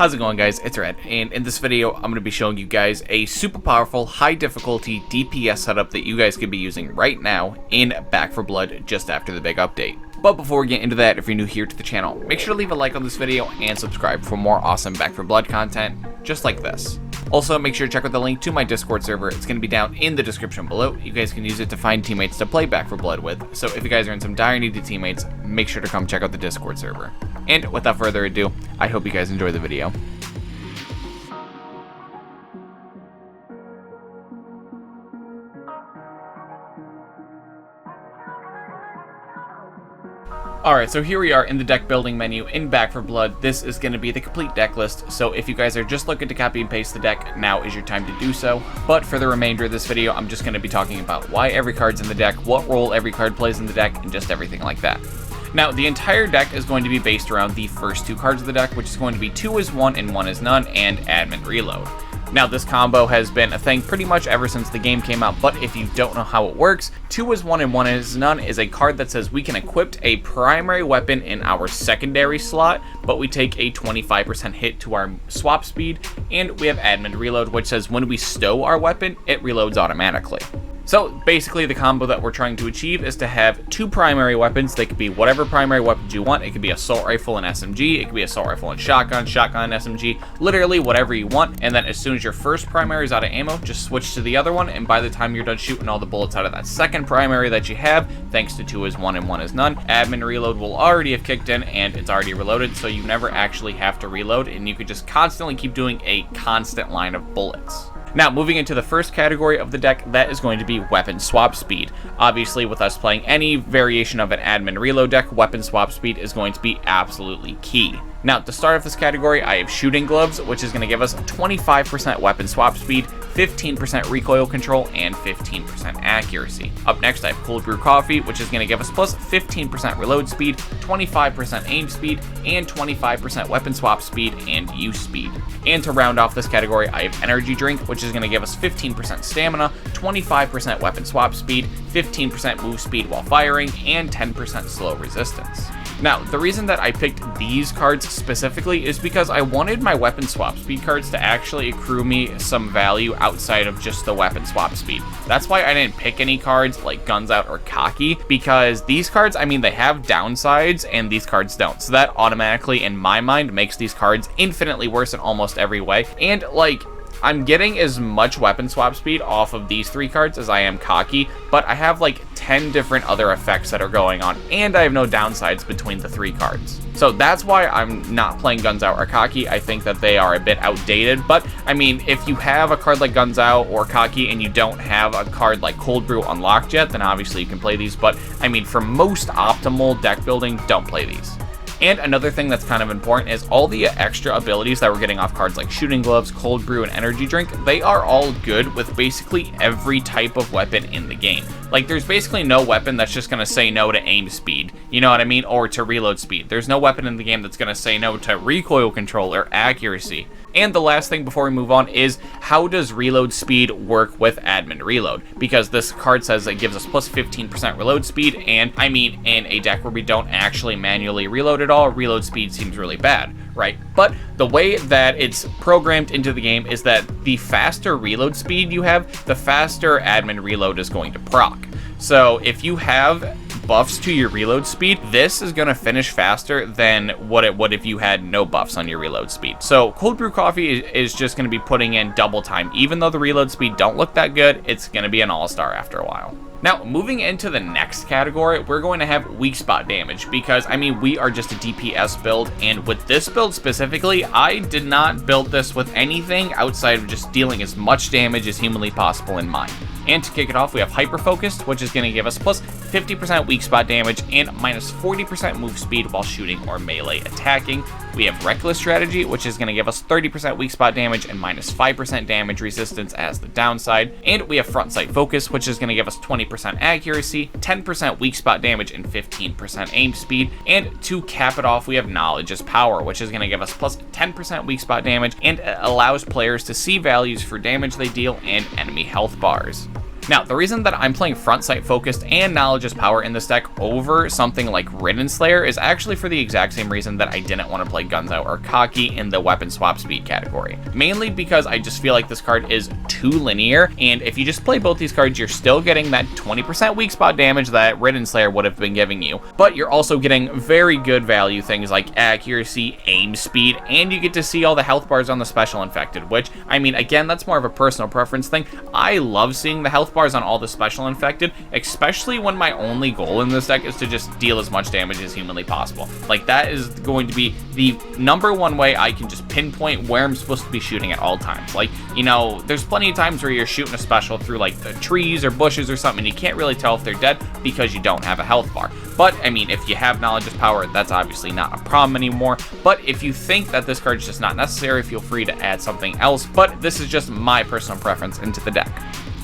How's it going, guys? It's Red, and in this video I'm going to be showing you guys a super powerful high difficulty DPS setup that you guys could be using right now in Back 4 Blood just after the big update. But before we get into that, if you're new here to the channel, make sure to leave a like on this video and subscribe for more awesome Back 4 Blood content just like this. Also, make sure to check out the link to my Discord server. It's going to be down in the description below. You guys can use it to find teammates to play Back 4 Blood with. So if you guys are in some dire need of teammates, make sure to come check out the Discord server. And without further ado, I hope you guys enjoy the video. Alright, so here we are in the deck building menu in Back 4 Blood. This is going to be the complete deck list, so if you guys are just looking to copy and paste the deck, now is your time to do so. But for the remainder of this video, I'm just going to be talking about why every card's in the deck, what role every card plays in the deck, and just everything like that. Now, the entire deck is going to be based around the first two cards of the deck, which is going to be 2 is 1 and 1 is none, and Admin Reload. Now, this combo has been a thing pretty much ever since the game came out, but if you don't know how it works, 2 is 1 and 1 is none is a card that says we can equip a primary weapon in our secondary slot, but we take a 25% hit to our swap speed, and we have Admin Reload, which says when we stow our weapon, it reloads automatically. So basically the combo that we're trying to achieve is to have 2 primary weapons. They could be whatever primary weapons you want. It could be assault rifle and SMG, it could be assault rifle and shotgun, shotgun and SMG, literally whatever you want. And then as soon as your first primary is out of ammo, just switch to the other one, and by the time you're done shooting all the bullets out of that second primary that you have, thanks to 2 is 1 and 1 is none, Admin Reload will already have kicked in and it's already reloaded, so you never actually have to reload, and you could just constantly keep doing a constant line of bullets. Now, moving into the first category of the deck, that is going to be weapon swap speed. Obviously, with us playing any variation of an Admin Reload deck, weapon swap speed is going to be absolutely key. Now, to start off this category, I have Shooting Gloves, which is going to give us 25% weapon swap speed, 15% recoil control, and 15% accuracy. Up next, I have Cold Brew Coffee, which is going to give us plus 15% reload speed, 25% aim speed, and 25% weapon swap speed and use speed. And to round off this category, I have Energy Drink, which is going to give us 15% stamina, 25% weapon swap speed, 15% move speed while firing, and 10% slow resistance. Now, the reason that I picked these cards specifically is because I wanted my weapon swap speed cards to actually accrue me some value outside of just the weapon swap speed. That's why I didn't pick any cards like Guns Out or Cocky, because these cards, I mean, they have downsides and these cards don't. So that automatically, in my mind, makes these cards infinitely worse in almost every way. And like, I'm getting as much weapon swap speed off of these 3 cards as I am Cocky, but I have like 10 different other effects that are going on, and I have no downsides between the 3 cards. So that's why I'm not playing Guns Out or Cocky. I think that they are a bit outdated, but I mean, if you have a card like Guns Out or Cocky and you don't have a card like Cold Brew unlocked yet, then obviously you can play these, but I mean, for most optimal deck building, don't play these. And another thing that's kind of important is all the extra abilities that we're getting off cards like Shooting Gloves, Cold Brew, and Energy Drink, they are all good with basically every type of weapon in the game. Like, there's basically no weapon that's just going to say no to aim speed, you know what I mean, or to reload speed. There's no weapon in the game that's going to say no to recoil control or accuracy. And the last thing before we move on is, how does reload speed work with Admin Reload? Because this card says it gives us plus 15% reload speed, and I mean, in a deck where we don't actually manually reload at all, reload speed seems really bad, right? But the way that it's programmed into the game is that the faster reload speed you have, the faster Admin Reload is going to proc. So if you have buffs to your reload speed, this is going to finish faster than what it would if you had no buffs on your reload speed. So Cold Brew Coffee is just going to be putting in double time. Even though the reload speed don't look that good, it's going to be an all-star after a while. Now, moving into the next category, we're going to have weak spot damage, because, I mean, we are just a DPS build, and with this build specifically, I did not build this with anything outside of just dealing as much damage as humanly possible in mind. And to kick it off, we have Hyper Focused, which is going to give us plus 50% weak spot damage and minus 40% move speed while shooting or melee attacking. We have Reckless Strategy, which is going to give us 30% weak spot damage and minus 5% damage resistance as the downside. And we have Front Sight Focus, which is going to give us 20% accuracy, 10% weak spot damage, and 15% aim speed. And to cap it off, we have Knowledge is Power, which is going to give us plus 10% weak spot damage and allows players to see values for damage they deal and enemy health bars. Now, the reason that I'm playing Front Sight Focused and Knowledge is Power in this deck over something like Ridden Slayer is actually for the exact same reason that I didn't want to play Guns Out or Cocky in the weapon swap speed category. Mainly because I just feel like this card is too linear, and if you just play both these cards, you're still getting that 20% weak spot damage that Ridden Slayer would have been giving you, but you're also getting very good value things like accuracy, aim speed, and you get to see all the health bars on the Special Infected, which, I mean, again, that's more of a personal preference thing. I love seeing the health bars on all the Special Infected, especially when my only goal in this deck is to just deal as much damage as humanly possible. Like, that is going to be the #1 way I can just pinpoint where I'm supposed to be shooting at all times. Like, you know, there's plenty of times where you're shooting a special through like the trees or bushes or something, and you can't really tell if they're dead because you don't have a health bar. But, I mean, if you have Knowledge is Power, that's obviously not a problem anymore. But if you think that this card is just not necessary, feel free to add something else. But this is just my personal preference into the deck.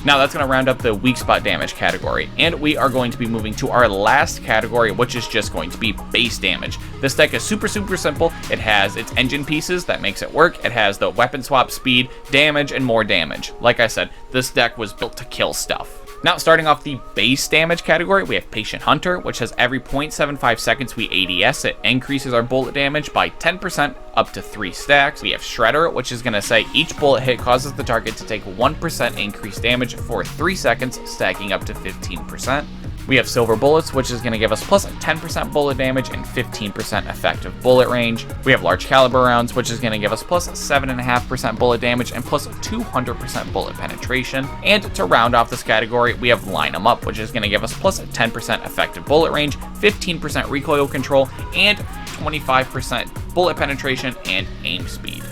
Now, that's going to round up the weak spot damage category, and we are going to be moving to our last category, which is just going to be base damage. This deck is super simple. It has its engine pieces that makes it work. It has the weapon swap speed, damage, and more damage. Like I said, this deck was built to kill stuff. Now, starting off the base damage category, we have Patient Hunter, which has every 0.75 seconds we ADS, it increases our bullet damage by 10% up to 3 stacks. We have Shredder, which is going to say each bullet hit causes the target to take 1% increased damage for 3 seconds, stacking up to 15%. We have Silver Bullets, which is going to give us plus 10% bullet damage and 15% effective bullet range. We have Large Caliber Rounds, which is going to give us plus 7.5% bullet damage and plus 200% bullet penetration. And to round off this category, we have Line 'em Up, which is going to give us plus 10% effective bullet range, 15% recoil control, and 25% bullet penetration and aim speed.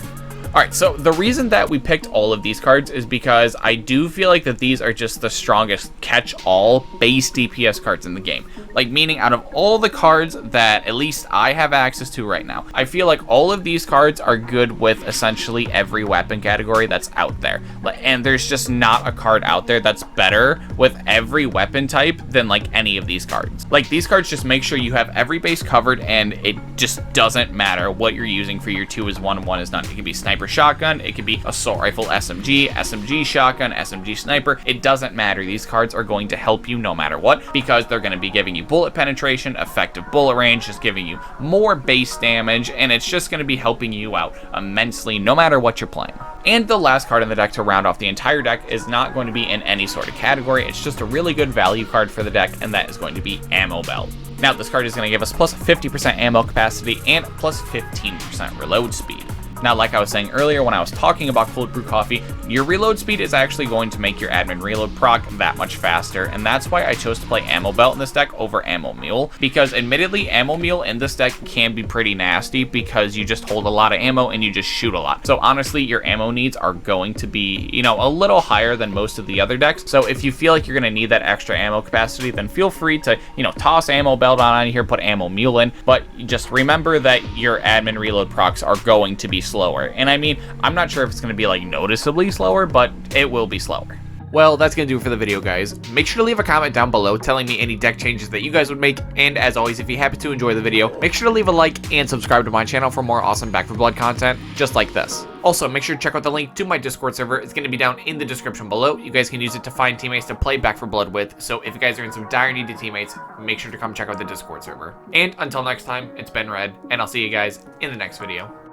Alright, so the reason that we picked all of these cards is because I do feel like that these are just the strongest catch-all base DPS cards in the game. Like, meaning out of all the cards that at least I have access to right now, I feel like all of these cards are good with essentially every weapon category that's out there. And there's just not a card out there that's better with every weapon type than like any of these cards. Like, these cards just make sure you have every base covered, and it just doesn't matter what you're using for your 2 is 1 and 1 is none. It can be Sniper Shotgun, it could be Assault Rifle SMG, SMG Shotgun, SMG Sniper. It doesn't matter. These cards are going to help you no matter what, because they're going to be giving you bullet penetration, effective bullet range, just giving you more base damage, and it's just going to be helping you out immensely no matter what you're playing. And the last card in the deck to round off the entire deck is not going to be in any sort of category. It's just a really good value card for the deck, and that is going to be Ammo Belt. Now, this card is going to give us plus 50% ammo capacity and plus 15% reload speed. Now, like I was saying earlier when I was talking about cold brew coffee, your reload speed is actually going to make your admin reload proc that much faster, and that's why I chose to play Ammo Belt in this deck over Ammo Mule, because admittedly, Ammo Mule in this deck can be pretty nasty because you just hold a lot of ammo and you just shoot a lot. So honestly, your ammo needs are going to be, you know, a little higher than most of the other decks. So if you feel like you're going to need that extra ammo capacity, then feel free to, you know, toss Ammo Belt on here, put Ammo Mule in, but just remember that your admin reload procs are going to be slower. And I mean, I'm not sure if it's going to be like noticeably slower, but it will be slower. Well, that's going to do it for the video, guys. Make sure to leave a comment down below telling me any deck changes that you guys would make. And as always, if you happen to enjoy the video, make sure to leave a like and subscribe to my channel for more awesome Back 4 Blood content just like this. Also, make sure to check out the link to my Discord server. It's going to be down in the description below. You guys can use it to find teammates to play Back 4 Blood with. So if you guys are in some dire need of teammates, make sure to come check out the Discord server. And until next time, it's been Red, and I'll see you guys in the next video.